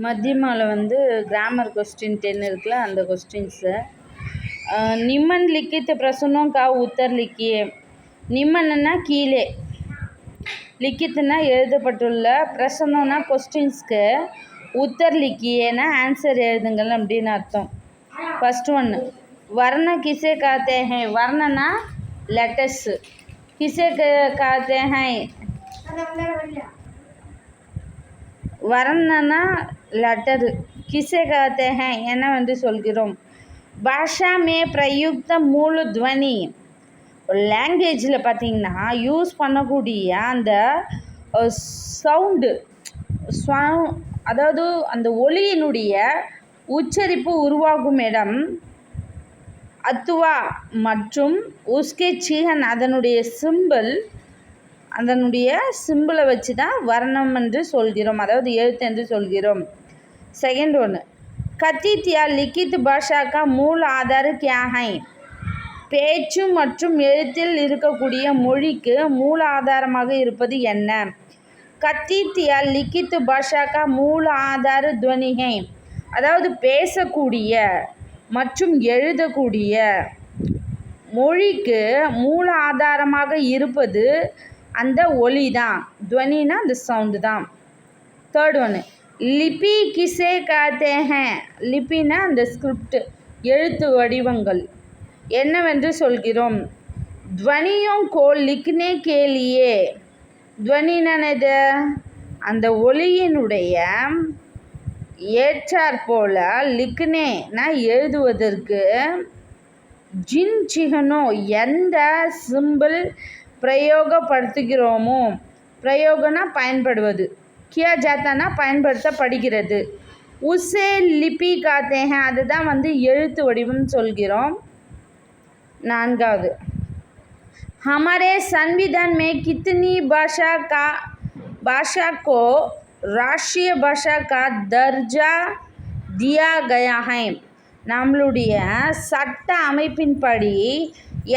மத்தியமாவில் வந்து grammar question 10 இருக்குல்ல, அந்த கொஸ்டின்ஸு. நிம்மன் லிக்கித் பிரசனோं का उत्तर लिखिए. நிம்மன்னா கீழே, லிக்கித்துனா எழுதப்பட்டுள்ள, பிரசனோனா கொஸ்டின்ஸ்க்கு, உத்தர் லிக்கியேனா ஆன்சர் எழுதுங்கள் அப்படின்னு அர்த்தம். ஃபர்ஸ்ட் ஒன்று, வர்ண கிசே காத்தே ஹை. வர்ணனா லெட்டர்ஸு, கிசே காத்தே ஹை. வர்ணனா லெட்டரு, கிசே காத்தே ஹை என்னவென்று சொல்கிறோம். பாஷா மே பிரயுக்த மூல துவனி. லாங்குவேஜில் பார்த்திங்கன்னா யூஸ் பண்ணக்கூடிய அந்த சவுண்டு, அதாவது அந்த ஒலியினுடைய உச்சரிப்பு உருவாகும் இடம் அத்துவா மற்றும் உஸ்கே சீகன் அதனுடைய சிம்பிளை வச்சு தான் வர்ணம் என்று சொல்கிறோம், அதாவது எழுத்து என்று சொல்கிறோம். செகண்ட் ஒன்று, கத்தித் யா லிக்கித் பாஷா கா மூல ஆதார் கியா ஹை. பேச்சு மற்றும் எழுத்தில் இருக்கக்கூடிய மொழிக்கு மூல ஆதாரமாக இருப்பது என்ன. கத்தித் யா லிக்கித் பாஷா கா மூல ஆதார் துவனி ஹை. அதாவது பேசக்கூடிய மற்றும் எழுதக்கூடிய மொழிக்கு மூல ஆதாரமாக இருப்பது அந்த ஒலி தான், துவனினா அந்த சவுண்டு தான். தேர்ட் ஒன்று, லிபி கிசே காத்தே ஹை. லிபினா அந்த ஸ்கிரிப்ட், எழுத்து வடிவங்கள் என்னவென்று சொல்கிறோம். துவனியோं को लिखने के लिए. துவனினது அந்த ஒலியினுடைய ஏற்றாற்போல, லிக்னேனா எழுதுவதற்கு, ஜின் சிஹனோ எந்த சிம்பிள் பிரயோகப்படுத்துகிறோமோ, பிரயோகனா பயன்படுவது, கியா ஜாத்தானா பயன்படுத்தப்படுகிறது, உசே லிபி காத்தே ஹை அதுதான் வந்து எழுத்து வடிவம் சொல்கிறோம். நான்காவது, हमारे संविधान में कितनी भाषा को राष्ट्रीय भाषा का दर्जा दिया गया है. நம்மளுடைய சட்ட அமைப்பின்படி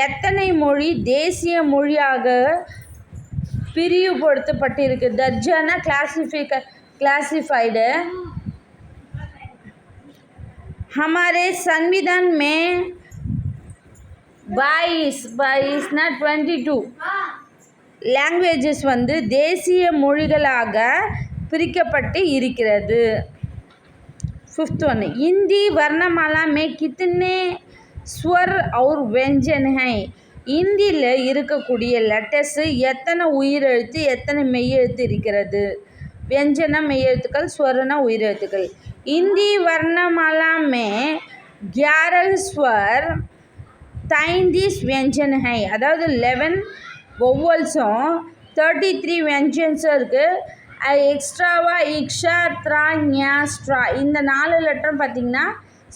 எத்தனை மொழி தேசிய மொழியாக பிரிவுபடுத்தப்பட்டிருக்கு. தர்ஜானா கிளாசிஃபைடு. हमारे संविधान में 22 22 லாங்குவேஜஸ் வந்து தேசிய மொழிகளாக பிரிக்கப்பட்டு இருக்கிறது. ஃபிஃப்த் ஒன்று, இந்தி வர்ணமாலா மே கித்தனை ஸ்வர் और व्यंजन है. இந்தியில் இருக்கக்கூடிய லெட்டர்ஸு எத்தனை உயிரெழுத்து எத்தனை மெய்யெழுத்து இருக்கிறது. व्यंजना மெய்யெழுத்துக்கள், ஸ்வரனா உயிரெழுத்துக்கள். இந்தி வர்ணமாலா மே 11 ஸ்வர் 33 व्यंजन है. அதாவது 11 வொவல்ஸும் 33 व्यंजன்ஸும் இருக்குது. எக்ஸ்ட்ராவா இக்ஷா த்ரா ஞா ஸ்ட்ரா இந்த 4 லெட்டரும் பார்த்திங்கன்னா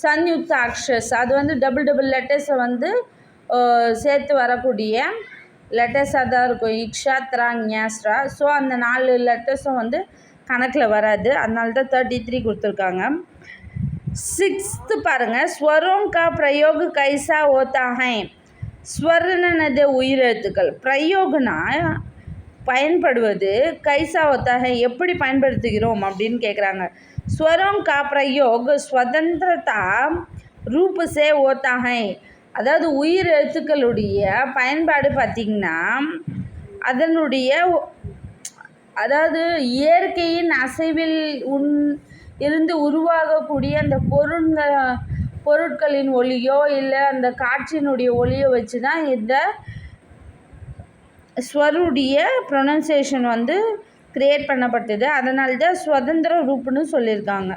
சன்யுக்த அக்ஷர்ஸ், அது வந்து டபுள் லெட்டர்ஸை வந்து சேர்த்து வரக்கூடிய லெட்டர்ஸாக தான் இருக்கும். இக்ஷா த்ரா ஞா ஸ்ட்ரா. ஸோ அந்த 4 லெட்டர்ஸும் வந்து கணக்கில் வராது, அதனால தான் 33 கொடுத்துருக்காங்க. சிக்ஸ்த்து பாருங்கள், ஸ்வரோं का प्रयोग कैसा होता है. ஸ்வரனது உயிரெழுத்துக்கள், பிரயோகனா பயன்படுவது, கைசா होता है எப்படி பயன்படுத்துகிறோம் அப்படின்னு கேட்குறாங்க. ஸ்வரோं का प्रयोग स्वतंत्रता रूप से होता है. அதாவது உயிரெழுத்துக்களுடைய பயன்பாடு பார்த்திங்கன்னா அதனுடைய, அதாவது இயற்கையின் அசைவில் இருந்து உருவாகக்கூடிய அந்த பொருட்களின் ஒலியோ இல்லை அந்த காட்சியினுடைய ஒலியோ வச்சு தான் இந்த ஸ்வருடைய ப்ரொனன்சியேஷன் வந்து க்ரியேட் பண்ணப்பட்டது. அதனால தான் சுதந்திர ரூப்புன்னு சொல்லியிருக்காங்க.